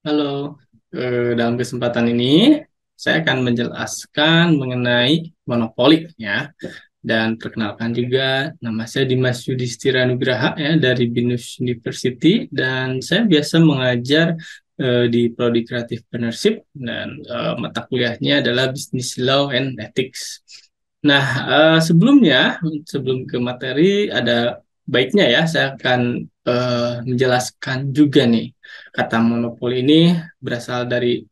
Halo, dalam kesempatan ini saya akan menjelaskan mengenai monopoli ya. Dan perkenalkan juga nama saya Dimas Yudhistira Nugraha ya dari BINUS University dan saya biasa mengajar di Prodi Creative Partnership dan mata kuliahnya adalah Business Law and Ethics. Nah, sebelum ke materi ada baiknya ya saya akan menjelaskan juga nih kata monopoli ini berasal dari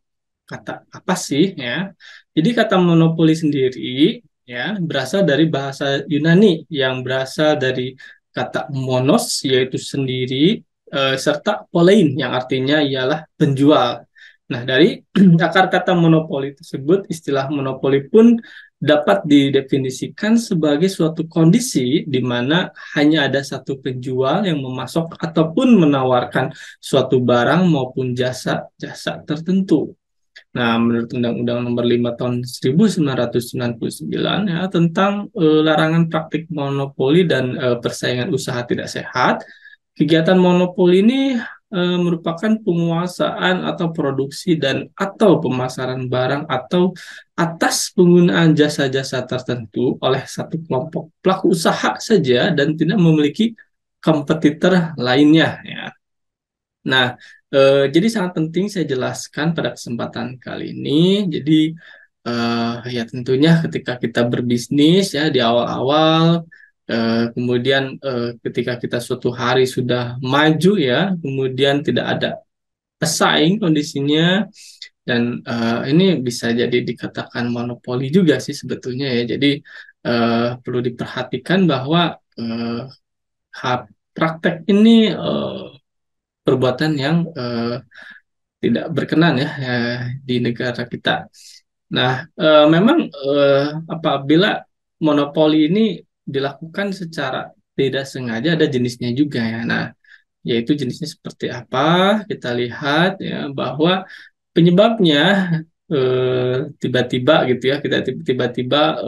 kata apa sih ya? Jadi kata monopoli sendiri ya berasal dari bahasa Yunani yang berasal dari kata monos yaitu sendiri serta polein yang artinya ialah penjual. Nah, dari akar kata monopoli tersebut, istilah monopoli pun dapat didefinisikan sebagai suatu kondisi di mana hanya ada satu penjual yang memasok ataupun menawarkan suatu barang maupun jasa-jasa tertentu. Nah, menurut Undang-Undang Nomor 5 Tahun 1999 ya tentang larangan praktik monopoli dan persaingan usaha tidak sehat, kegiatan monopoli ini merupakan penguasaan atau produksi dan atau pemasaran barang atau atas penggunaan jasa-jasa tertentu oleh satu kelompok pelaku usaha saja dan tidak memiliki kompetitor lainnya ya. Nah, jadi sangat penting saya jelaskan pada kesempatan kali ini. Jadi, ya tentunya ketika kita berbisnis ya di awal-awal, kemudian ketika kita suatu hari sudah maju ya, kemudian tidak ada pesaing kondisinya, dan ini bisa jadi dikatakan monopoli juga sih sebetulnya ya. Jadi, perlu diperhatikan bahwa praktek ini perbuatan yang tidak berkenan ya di negara kita. Nah, memang apabila monopoli ini dilakukan secara tidak sengaja ada jenisnya juga ya. Nah, yaitu jenisnya seperti apa? Kita lihat ya bahwa penyebabnya tiba-tiba gitu ya, kita tiba-tiba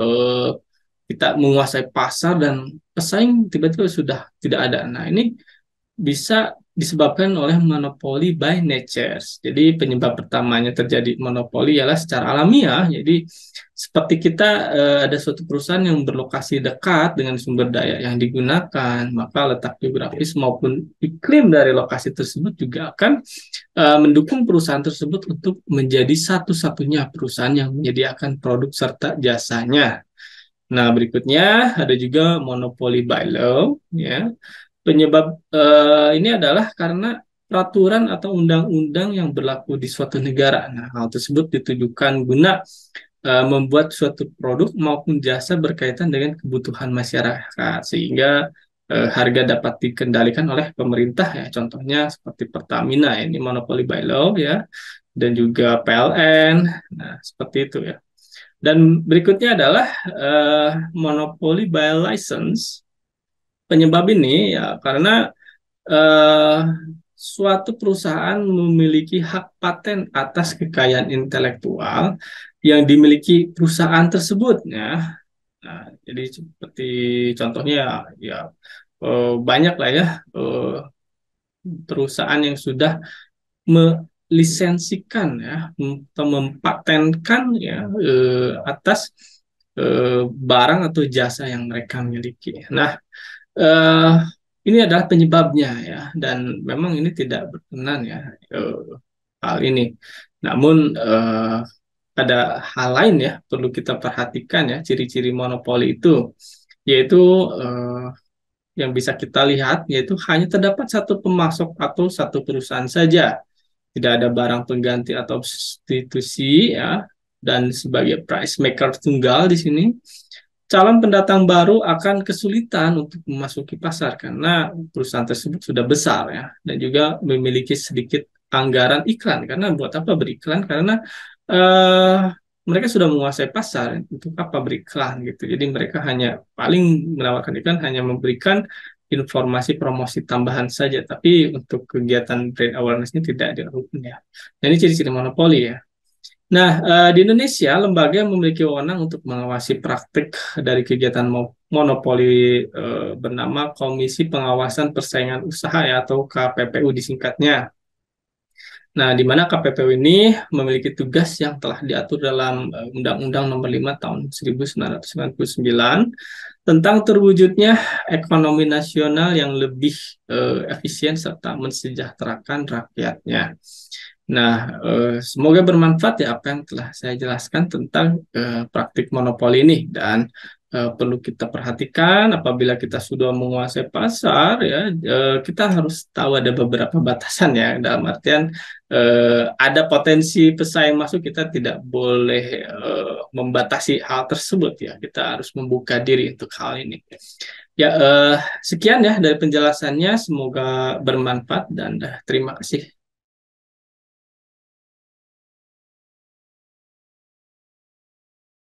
kita menguasai pasar dan pesaing tiba-tiba sudah tidak ada. Nah, ini bisa disebabkan oleh monopoli by nature. Jadi penyebab pertamanya terjadi monopoli ialah secara alamiah. Jadi seperti kita ada suatu perusahaan yang berlokasi dekat dengan sumber daya yang digunakan, maka letak geografis maupun iklim dari lokasi tersebut juga akan mendukung perusahaan tersebut untuk menjadi satu-satunya perusahaan yang menyediakan produk serta jasanya. Nah, berikutnya ada juga monopoli by law, ya. Penyebab ini adalah karena peraturan atau undang-undang yang berlaku di suatu negara. Nah, hal tersebut ditujukan guna membuat suatu produk maupun jasa berkaitan dengan kebutuhan masyarakat sehingga harga dapat dikendalikan oleh pemerintah ya. Contohnya seperti Pertamina ini monopoli by law ya dan juga PLN. Nah, seperti itu ya. Dan berikutnya adalah monopoli by license. Penyebab ini ya karena eh, suatu perusahaan memiliki hak paten atas kekayaan intelektual yang dimiliki perusahaan tersebut ya. Nah, jadi seperti contohnya ya banyak lah ya perusahaan yang sudah melisensikan ya atau mempatenkan ya atas barang atau jasa yang mereka miliki. Nah, eh, ini adalah penyebabnya ya, dan memang ini tidak berkenan ya eh, hal ini. Namun ada hal lain ya perlu kita perhatikan ya ciri-ciri monopoli itu, yaitu eh, yang bisa kita lihat yaitu hanya terdapat satu pemasok atau satu perusahaan saja, tidak ada barang pengganti atau substitusi ya, dan sebagai price maker tunggal di sini calon pendatang baru akan kesulitan untuk memasuki pasar karena perusahaan tersebut sudah besar ya dan juga memiliki sedikit anggaran iklan karena buat apa beriklan karena eh, mereka sudah menguasai pasar untuk apa beriklan gitu jadi mereka hanya paling menawarkan iklan hanya memberikan informasi promosi tambahan saja tapi untuk kegiatan brand awareness ini tidak dilakukan ya. Nah, ini ciri-ciri monopoli ya. Nah, di Indonesia, lembaga yang memiliki wewenang untuk mengawasi praktik dari kegiatan monopoli bernama Komisi Pengawasan Persaingan Usaha ya, atau KPPU disingkatnya. Nah, di mana KPPU ini memiliki tugas yang telah diatur dalam Undang-Undang Nomor 5 Tahun 1999 tentang terwujudnya ekonomi nasional yang lebih efisien serta mensejahterakan rakyatnya. Nah, semoga bermanfaat ya apa yang telah saya jelaskan tentang praktik monopoli ini dan perlu kita perhatikan apabila kita sudah menguasai pasar ya kita harus tahu ada beberapa batasan ya dalam artian ada potensi pesaing masuk kita tidak boleh membatasi hal tersebut ya kita harus membuka diri untuk hal ini ya sekian ya dari penjelasannya semoga bermanfaat dan terima kasih.